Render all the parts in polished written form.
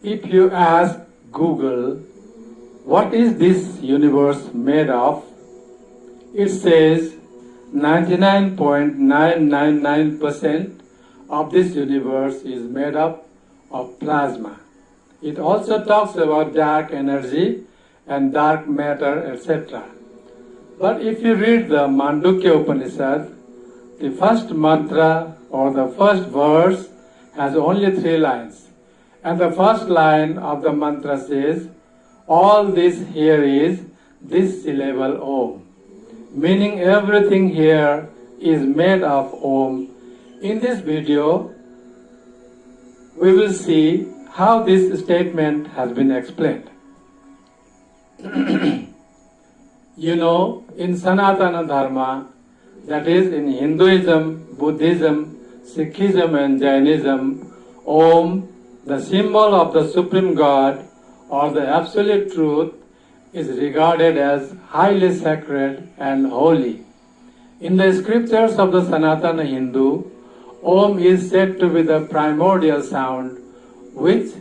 If you ask Google, what is this universe made of? It says 99.999% of this universe is made up of plasma. It also talks about dark energy and dark matter, etc. But if you read the Mandukya Upanishad, the first mantra or the first verse has only 3 lines. And the first line of the mantra says, all this here is this syllable Om. Meaning everything here is made of Om. In this video, we will see how this statement has been explained. You know, in Sanatana Dharma, that is in Hinduism, Buddhism, Sikhism and Jainism, Om, the symbol of the Supreme God or the Absolute Truth, is regarded as highly sacred and holy. In the scriptures of the Sanatana Hindu, Om is said to be the primordial sound, which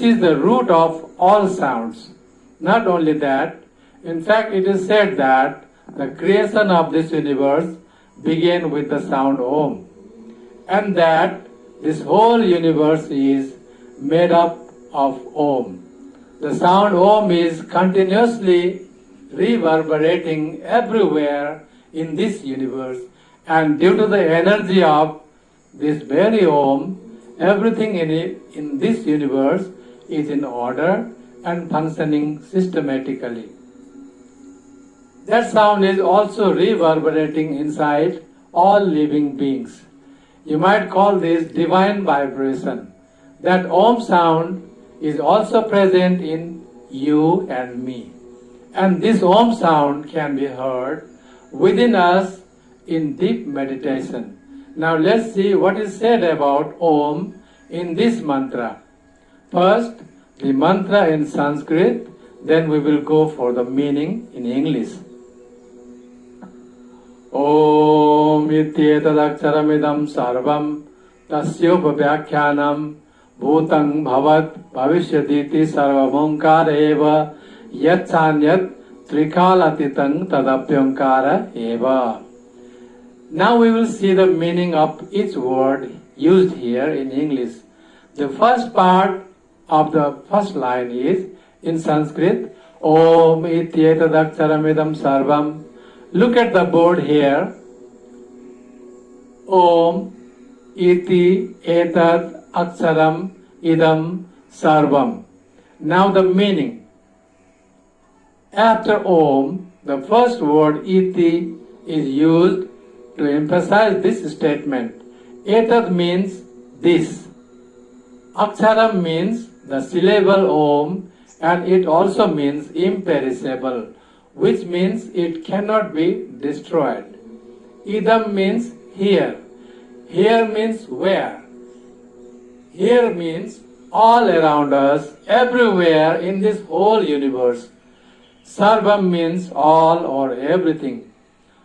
is the root of all sounds. Not only that, in fact it is said that the creation of this universe began with the sound Om, and that this whole universe is made up of Om. The sound Om is continuously reverberating everywhere in this universe, and due to the energy of this very Om, everything in this universe is in order and functioning systematically. That sound is also reverberating inside all living beings. You might call this divine vibration. That Om sound is also present in you and me. And this Om sound can be heard within us in deep meditation. Now let's see what is said about Om in this mantra. First, the mantra in Sanskrit, then we will go for the meaning in English. Om ityetadaksharamidam sarvam tasyopavyakhyanam bhutang bhavat bhavishyaditi sarvamomkara eva yatchanyat trikalatitang tadapyankara eva. Now we will see the meaning of each word used here in English. The first part of the first line is in Sanskrit, Om ityetadaksharamidam sarvam. Look at the board here. Om iti etad aksharam idam sarvam. Now the meaning. After Om, the first word iti is used to emphasize this statement. Etad means this. Aksharam means the syllable Om, and it also means imperishable, which means it cannot be destroyed. Idam means here. Here means where. Here means all around us, everywhere in this whole universe. Sarvam means all or everything.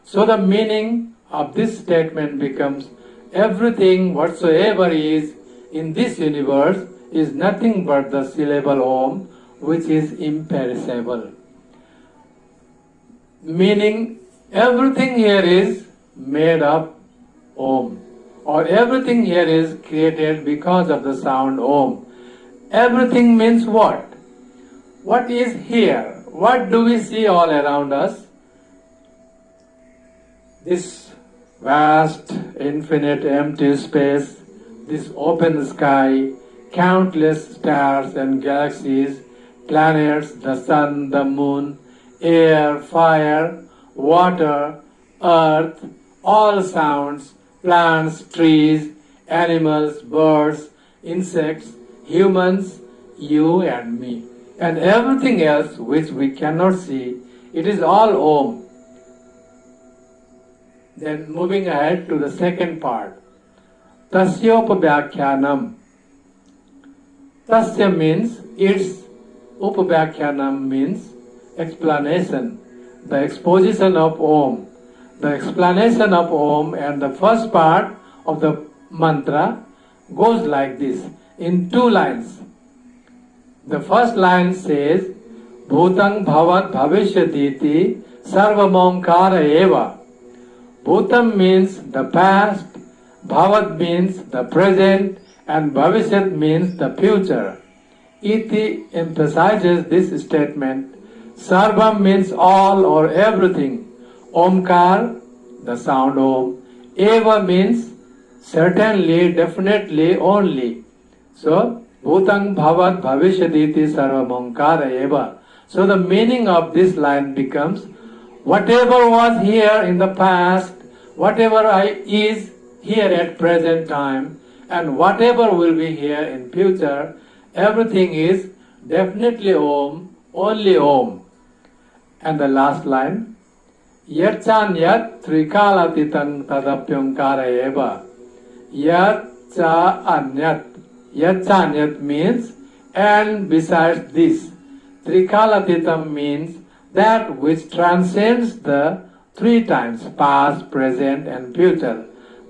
So the meaning of this statement becomes everything whatsoever is in this universe is nothing but the syllable Om, which is imperishable. Meaning everything here is made of Om, or everything here is created because of the sound Om. Everything means what? What is here? What do we see all around us? This vast, infinite empty space, this open sky, countless stars and galaxies, planets, the sun, the moon, air, fire, water, earth, all sounds, plants, trees, animals, birds, insects, humans, you and me, and everything else which we cannot see, it is all Om. Then moving ahead to the second part. Tasyopavyakhyanam. Tasya means its, upavyakhyanam means explanation, the exposition of Om. The explanation of Om and the first part of the mantra goes like this, in 2 lines. The first line says, Bhutang bhavat bhavishyatiti sarvamomkara eva. Bhutam means the past, bhavat means the present, and bhavishyat means the future. Iti emphasizes this statement. Sarvam means all or everything. Omkar, the sound Om. Eva means certainly, definitely, only. So, Bhutang bhavat bhavishyaditi sarvam omkara eva. So the meaning of this line becomes, whatever was here in the past, whatever is here at present time, and whatever will be here in future, everything is definitely Om, only Om. And the last line, Yat-chan-yat trikalatitang tadapyomkara eva. Yat-cha-anyat. Yat-chan-yat means, and besides this. Trikalatitam means that which transcends the three times, past, present and future.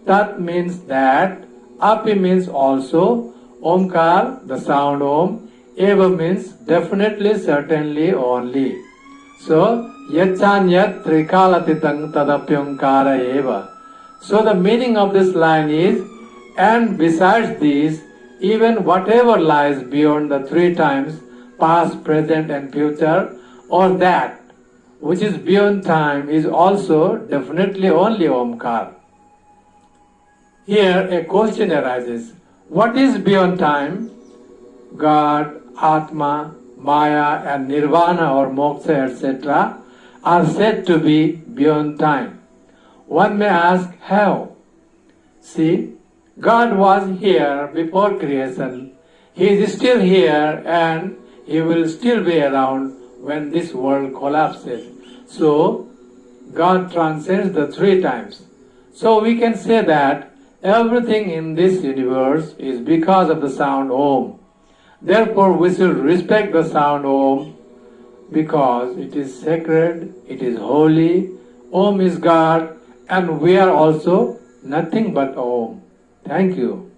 Tat means that, api means also, Omkar, the sound Om, eva means definitely, certainly, only. So, yat-chan-yat trikalatitang tadapyomkara eva. So the meaning of this line is, and besides this, even whatever lies beyond the three times, past, present and future, or that which is beyond time is also definitely only Omkar. Here a question arises. What is beyond time? God, Atma, Maya and Nirvana or Moksha, etc. are said to be beyond time. One may ask, how? See, God was here before creation. He is still here and He will still be around when this world collapses. So, God transcends the three times. So we can say that everything in this universe is because of the sound Om. Therefore, we should respect the sound Om because it is sacred, it is holy, Om is God, and we are also nothing but Om. Thank you.